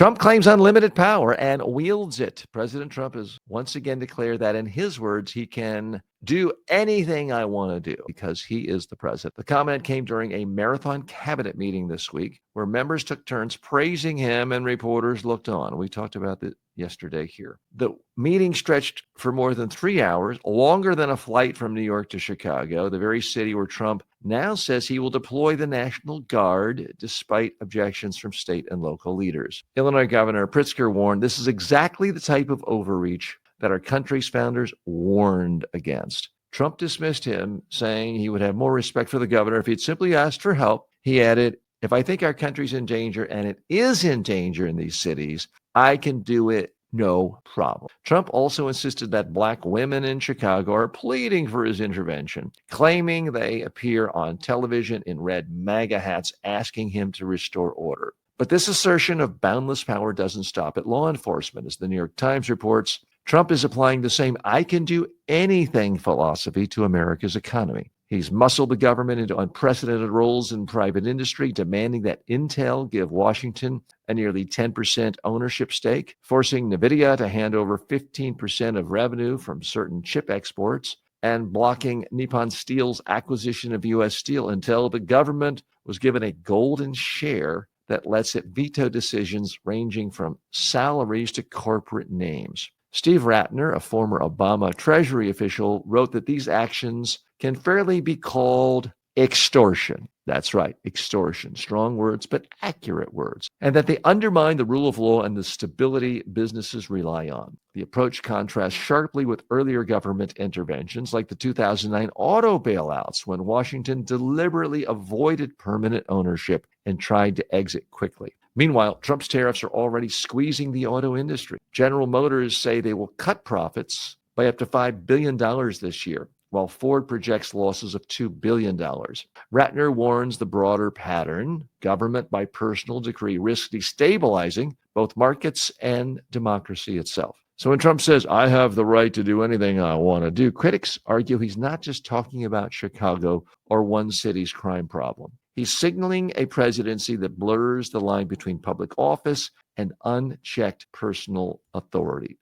Trump claims unlimited power and wields it. President Trump has once again declared that, in his words, he can do anything I want to do because he is the president. The comment came during a marathon cabinet meeting this week where members took turns praising him and reporters looked on. We talked about that yesterday here. The meeting stretched for more than 3 hours, longer than a flight from New York to Chicago, the very city where Trump now says he will deploy the National Guard despite objections from state and local leaders. Illinois Governor Pritzker warned this is exactly the type of overreach that our country's founders warned against. Trump dismissed him, saying he would have more respect for the governor if he'd simply asked for help. He added, "If I think our country's in danger, and it is in danger in these cities, I can do it no problem." Trump also insisted that Black women in Chicago are pleading for his intervention, claiming they appear on television in red MAGA hats asking him to restore order. But this assertion of boundless power doesn't stop at law enforcement. As the New York Times reports, Trump is applying the same "I can do anything" philosophy to America's economy. He's muscled the government into unprecedented roles in private industry, demanding that Intel give Washington a nearly 10% ownership stake, forcing NVIDIA to hand over 15% of revenue from certain chip exports, and blocking Nippon Steel's acquisition of U.S. Steel until the government was given a golden share that lets it veto decisions ranging from salaries to corporate names. Steve Ratner, a former Obama Treasury official, wrote that these actions can fairly be called extortion. That's right, extortion. Strong words, but accurate words. And that they undermine the rule of law and the stability businesses rely on. The approach contrasts sharply with earlier government interventions like the 2009 auto bailouts, when Washington deliberately avoided permanent ownership and tried to exit quickly. Meanwhile, Trump's tariffs are already squeezing the auto industry. General Motors say they will cut profits by up to $5 billion this year, while Ford projects losses of $2 billion. Ratner warns the broader pattern: government by personal decree risks destabilizing both markets and democracy itself. So when Trump says, "I have the right to do anything I want to do," critics argue he's not just talking about Chicago or one city's crime problem. He's signaling a presidency that blurs the line between public office and unchecked personal authority.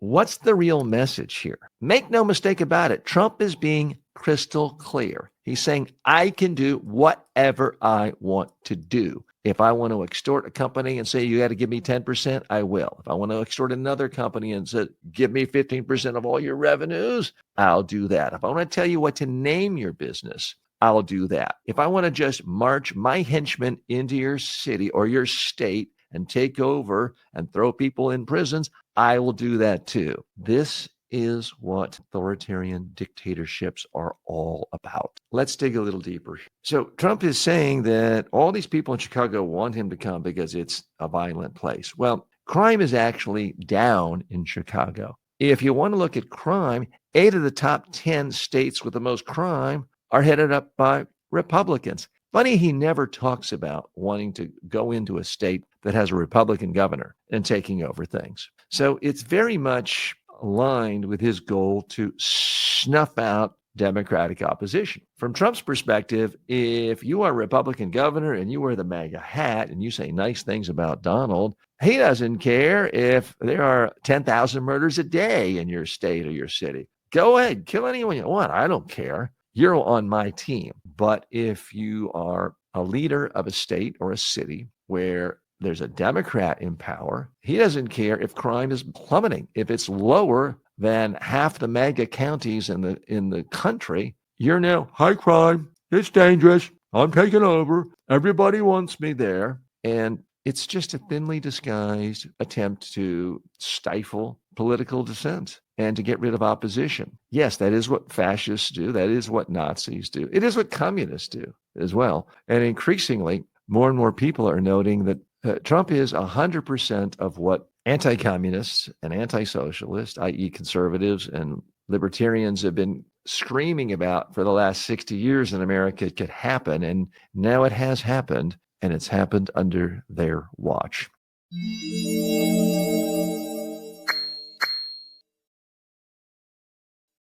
What's the real message here? Make no mistake about it, Trump is being crystal clear. He's saying, I can do whatever I want to do. If I want to extort a company and say, you got to give me 10%, I will. If I want to extort another company and say, give me 15% of all your revenues, I'll do that. If I want to tell you what to name your business, I'll do that. If I want to just march my henchmen into your city or your state and take over and throw people in prisons, I will do that too. This is what authoritarian dictatorships are all about. Let's dig a little deeper. So Trump is saying that all these people in Chicago want him to come because it's a violent place. Well, crime is actually down in Chicago. If you want to look at crime, 8 of the top 10 states with the most crime are headed up by Republicans. Funny, he never talks about wanting to go into a state that has a Republican governor and taking over things. So it's very much aligned with his goal to snuff out Democratic opposition. From Trump's perspective, if you are a Republican governor and you wear the MAGA hat and you say nice things about Donald, he doesn't care if there are 10,000 murders a day in your state or your city. Go ahead, kill anyone you want. I don't care. You're on my team. But if you are a leader of a state or a city where there's a Democrat in power, he doesn't care if crime is plummeting. If it's lower than half the mega counties in the country, you're now high crime. It's dangerous. I'm taking over. Everybody wants me there. And it's just a thinly disguised attempt to stifle political dissent and to get rid of opposition. Yes, that is what fascists do. That is what Nazis do. It is what communists do as well. And increasingly, more and more people are noting that Trump is 100% of what anti-communists and anti-socialists, i.e. conservatives and libertarians, have been screaming about for the last 60 years in America could happen. And now it has happened, and it's happened under their watch.